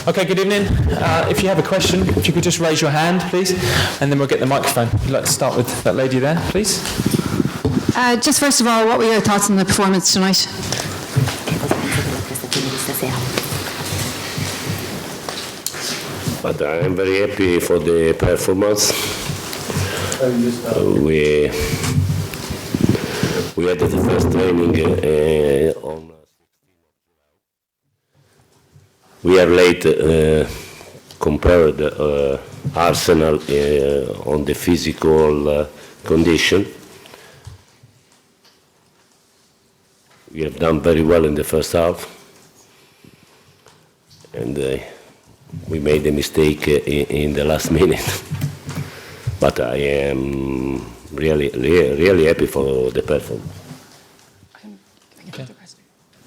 Okay, good evening. If you have a question, if you could just raise your hand, please, and then we'll get the microphone. I'd like to start with that lady there, please. Just first of all, what were your thoughts on the performance tonight? But I'm very happy for the performance. We had the first training on 16 of July. We are late compared Arsenal on the physical condition. We have done very well in the first half, and we made a mistake in the last minute. But I am really happy for the performance. Okay.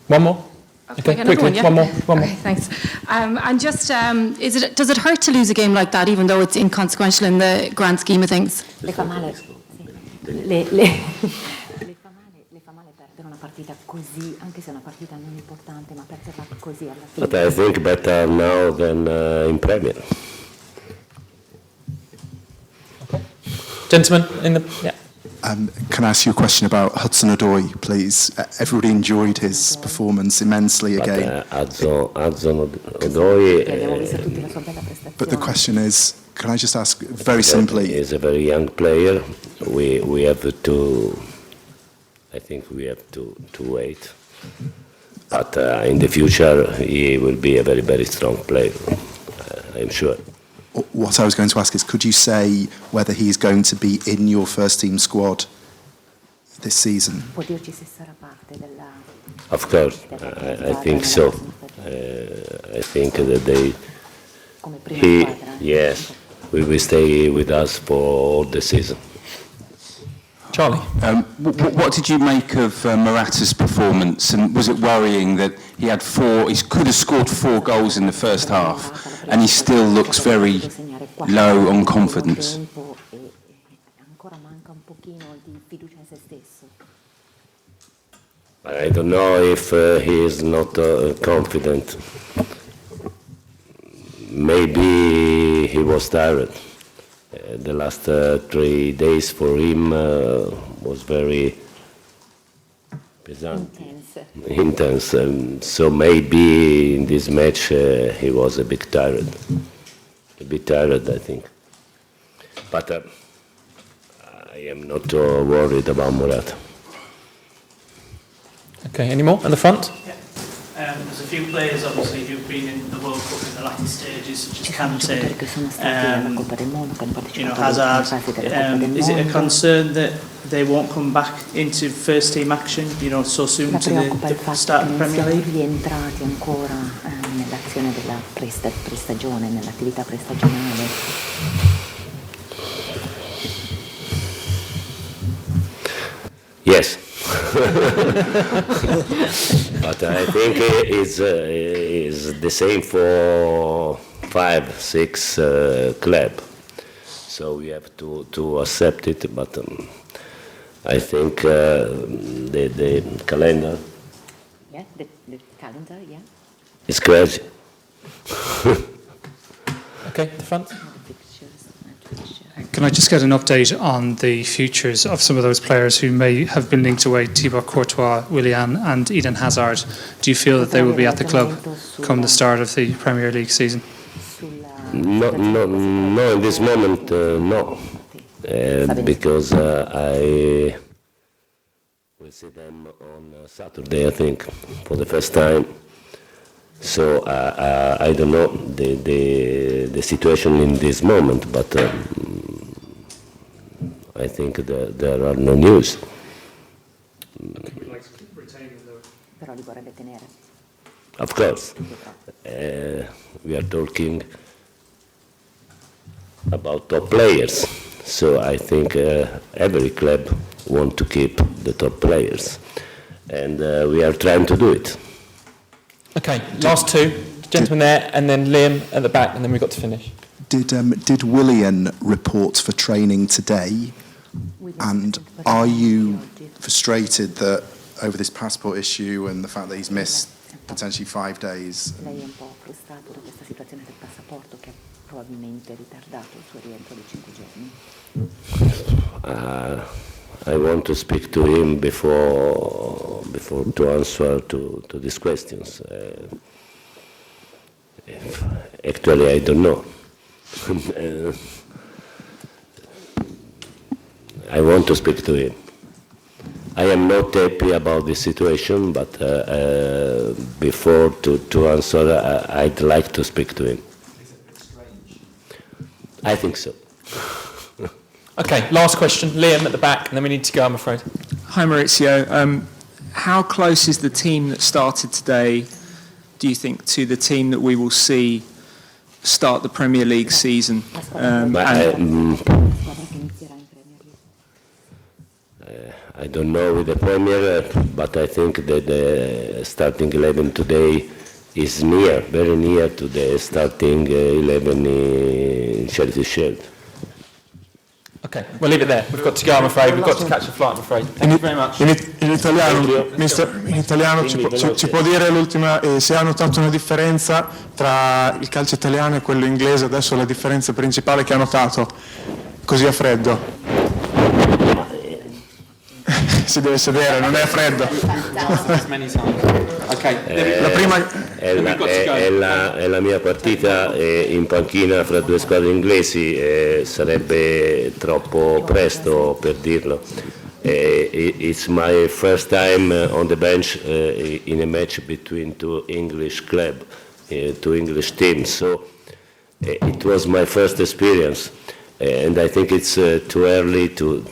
One more? Okay, quickly, one more. Okay, thanks. And just, does it hurt to lose a game like that, even though it's inconsequential in the grand scheme of things? Le fa male perdere una partita così, anche se è una partita non importante, ma perderla così alla fine. But I think better now than in Premier. Gentleman in the... Yeah. Can I ask you a question about Hudson-Odoi, please? Everybody enjoyed his performance immensely again. Hudson-Odoi... But the question is, can I just ask very simply... He's a very young player. We have to... I think we have to wait. But in the future, he will be a very, very strong player, I'm sure. What I was going to ask is, could you say whether he's going to be in your first team squad this season? Of course, I think so. I think that yes, we will stay with us for all the season. Charlie? What did you make of Morata's performance, and was it worrying that he could have scored 4 goals in the first half, and he still looks very low on confidence? I don't know if he is not confident. Maybe he was tired. The last 3 days for him was very intense. So maybe in this match he was a bit tired, I think. But I am not worried about Morata. Okay, any more? In the front? Yeah. There's a few players, obviously, who've been in the World Cup in the latter stages, such as Kante, Hazard. Is it a concern that they won't come back into first-team action, so soon to the start of the Premier League? Rientrati ancora nell'azione della prestagione, nell'attività prestagionale? Yes. But I think it's the same for 5, 6 clubs. So we have to accept it. But I think the calendar. Yeah, the calendar. Yeah. Is crazy. Okay, the front. Can I just get an update on the futures of some of those players who may have been linked away, Thibaut Courtois, Willian and Eden Hazard? Do you feel that they will be at the club come the start of the Premier League season? No, in this moment, no. Because I will see them on Saturday, I think, for the first time. So I don't know the situation in this moment, but I think there are no news. Of course. We are talking about top players. So I think every club wants to keep the top players. And we are trying to do it. Okay, last 2. Gentleman there, and then Liam at the back, and then we've got to finish. Did Willian report for training today? And are you frustrated that over this passport issue and the fact that he's missed potentially 5 days. Lei è un po' frustrato da questa situazione del passaporto che ha probabilmente ritardato il suo rientro di 5 giorni. I want to speak to him before to answer to these questions. Actually, I don't know. I want to speak to him. I am not happy about the situation, but before to answer, I'd like to speak to him. Is it a bit strange? I think so. Okay, last question. Liam at the back, and then we need to go, I'm afraid. Hi Maurizio. How close is the team that started today, do you think, to the team that we will see start the Premier League season? I don't know with the Premier, but I think that the starting 11 today is near, very near to the starting 11 in Chelsea Shield. Okay, we'll leave it there. We've got to go, I'm afraid. We've got to catch a flight, I'm afraid. Thank you very much. In italiano ci può dire l'ultima, se ha notato una differenza tra il calcio italiano e quello inglese, adesso la differenza principale che ha notato, così a freddo. Si deve sedere, non è freddo. La prima... È la mia partita in panchina fra due squadre inglesi, sarebbe troppo presto per dirlo. It's my first time on the bench in a match between two English clubs, two English teams, so it was my first experience, and I think it's too early to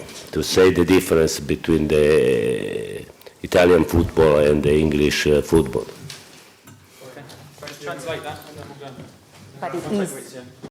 say the difference between the Italian football and the English football. Okay. Translate that and then we'll go. But it is